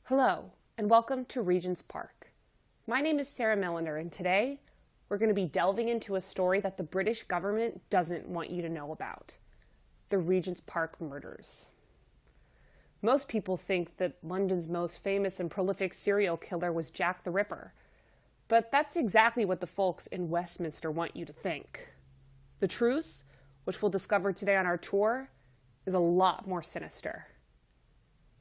Hello, and welcome to Regent's Park. My name is Sarah Milliner, and today we're going to be delving into a story that the British government doesn't want you to know about: the Regent's Park murders. Most people think that London's most famous and prolific serial killer was Jack the Ripper, but that's exactly what the folks in Westminster want you to think. The truth, which we'll discover today on our tour, is a lot more sinister.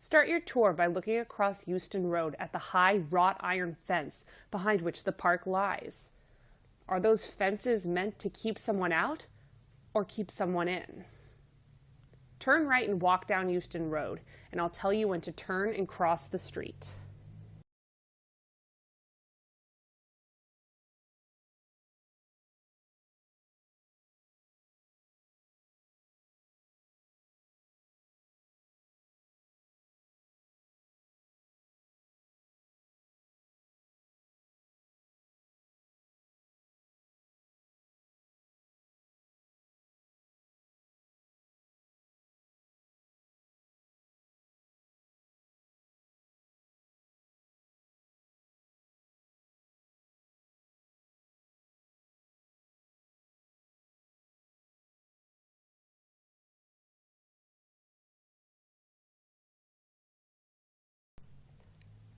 Start your tour by looking across Euston Road at the high wrought iron fence behind which the park lies. Are those fences meant to keep someone out or keep someone in? Turn right and walk down Euston Road, and I'll tell you when to turn and cross the street.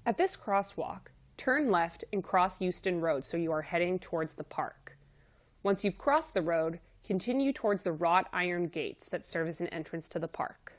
At this crosswalk, turn left and cross Euston Road so you are heading towards the park. Once you've crossed the road, continue towards the wrought iron gates that serve as an entrance to the park.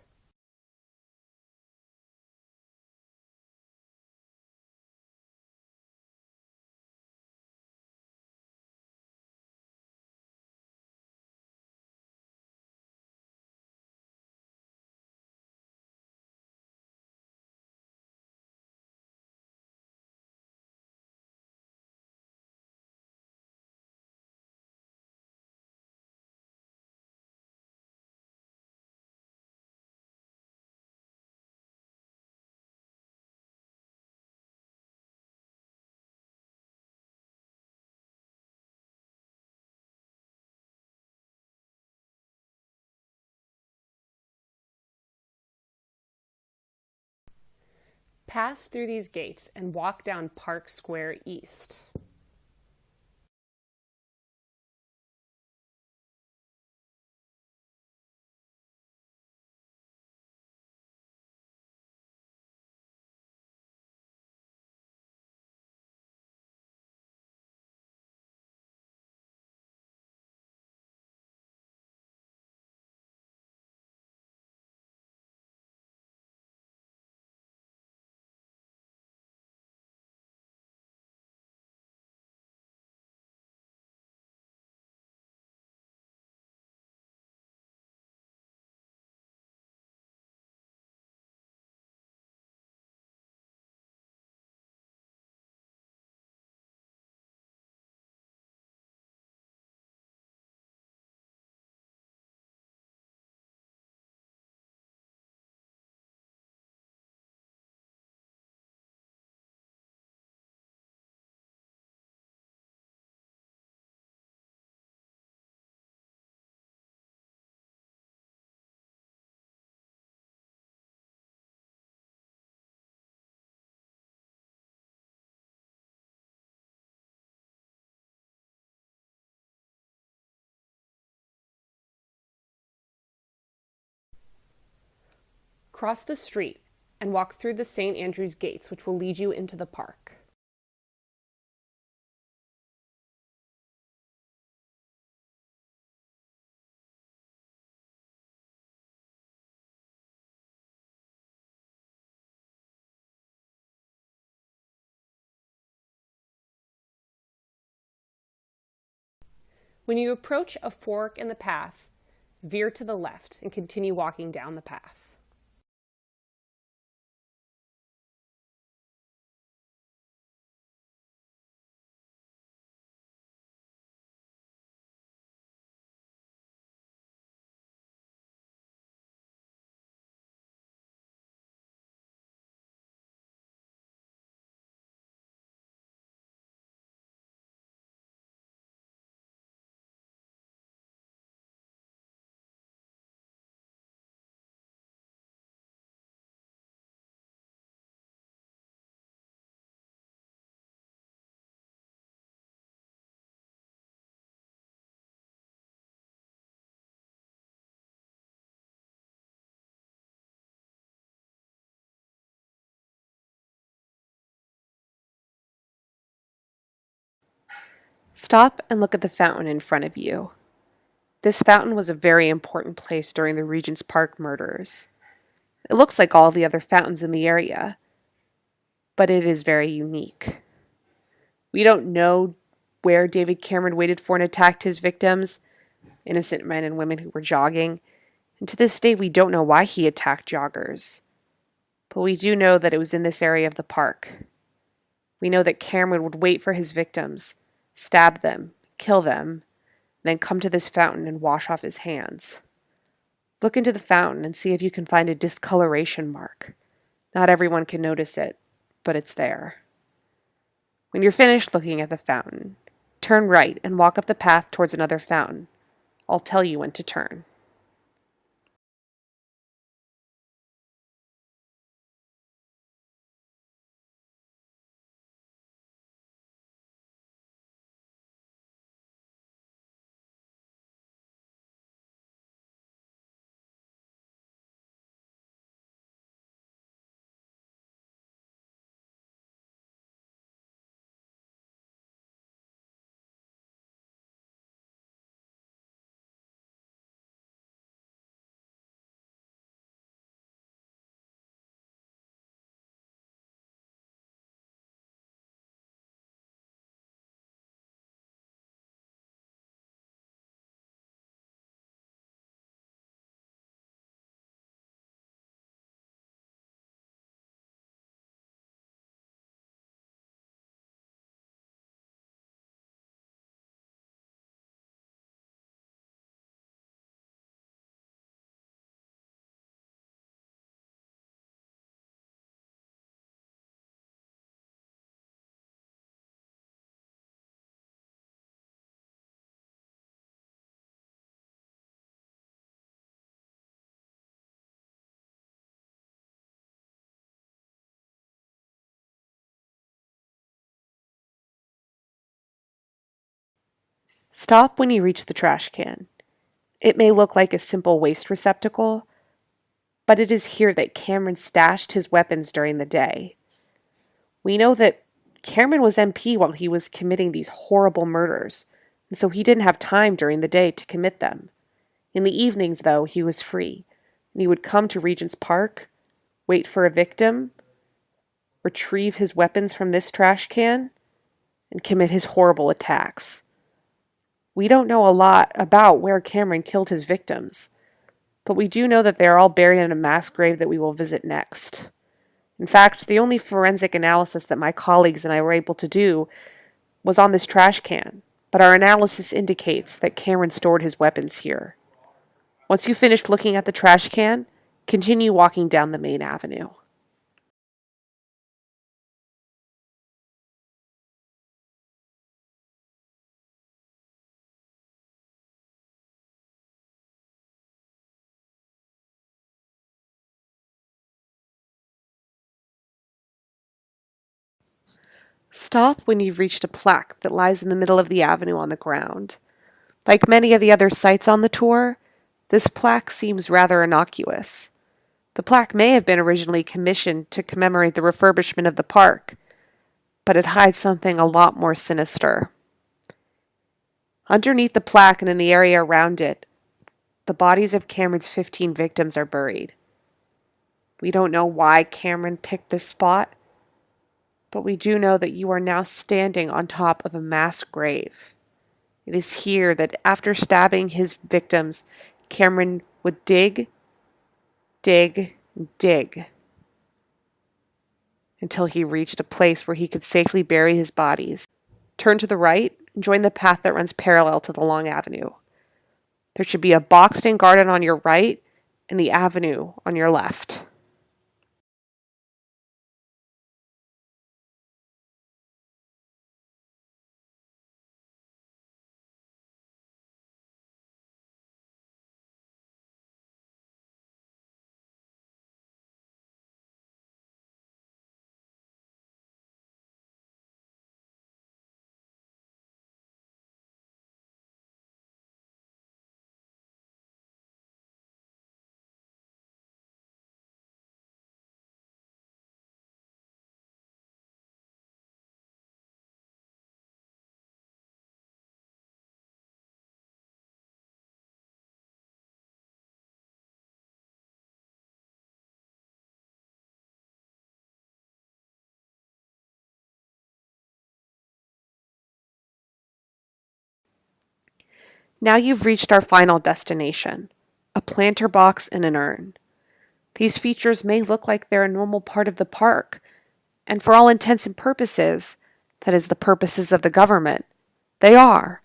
Pass through these gates and walk down Park Square East. Cross the street and walk through the St. Andrew's gates, which will lead you into the park. When you approach a fork in the path, veer to the left and continue walking down the path. Stop and look at the fountain in front of you. This fountain was a very important place during the Regent's Park murders. It looks like all the other fountains in the area, but it is very unique. We don't know where David Cameron waited for and attacked his victims, innocent men and women who were jogging, and to this day we don't know why he attacked joggers. But we do know that it was in this area of the park. We know that Cameron would wait for his victims, stab them, kill them, then come to this fountain and wash off his hands. Look into the fountain and see if you can find a discoloration mark. Not everyone can notice it, but it's there. When you're finished looking at the fountain, turn right and walk up the path towards another fountain. I'll tell you when to turn. Stop when you reach the trash can. It may look like a simple waste receptacle, but it is here that Cameron stashed his weapons during the day. We know that Cameron was MP while he was committing these horrible murders, and so he didn't have time during the day to commit them. In the evenings, though, he was free, and he would come to Regent's Park, wait for a victim, retrieve his weapons from this trash can, and commit his horrible attacks. We don't know a lot about where Cameron killed his victims, but we do know that they are all buried in a mass grave that we will visit next. In fact, the only forensic analysis that my colleagues and I were able to do was on this trash can, but our analysis indicates that Cameron stored his weapons here. Once you've finished looking at the trash can, continue walking down the main avenue. Stop when you've reached a plaque that lies in the middle of the avenue on the ground. Like many of the other sites on the tour, this plaque seems rather innocuous. The plaque may have been originally commissioned to commemorate the refurbishment of the park, but it hides something a lot more sinister. Underneath the plaque and in the area around it, the bodies of Cameron's 15 victims are buried. We don't know why Cameron picked this spot, but we do know that you are now standing on top of a mass grave. It is here that after stabbing his victims, Cameron would dig, dig, dig until he reached a place where he could safely bury his bodies. Turn to the right and join the path that runs parallel to the long avenue. There should be a boxed-in garden on your right and the avenue on your left. Now you've reached our final destination, a planter box and an urn. These features may look like they're a normal part of the park, and for all intents and purposes, that is the purposes of the government, they are.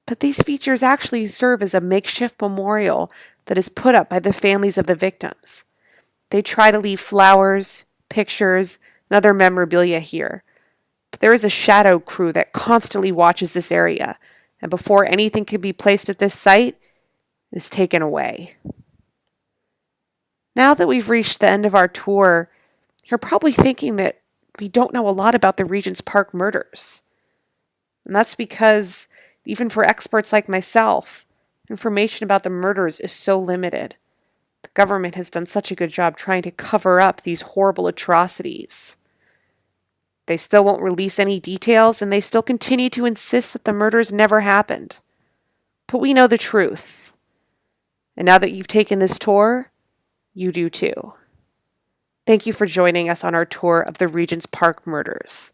But these features actually serve as a makeshift memorial that is put up by the families of the victims. They try to leave flowers, pictures, and other memorabilia here. But there is a shadow crew that constantly watches this area, and before anything can be placed at this site, it is taken away. Now that we've reached the end of our tour, you're probably thinking that we don't know a lot about the Regent's Park murders. And that's because, even for experts like myself, information about the murders is so limited. The government has done such a good job trying to cover up these horrible atrocities. They still won't release any details, and they still continue to insist that the murders never happened. But we know the truth. And now that you've taken this tour, you do too. Thank you for joining us on our tour of the Regent's Park murders.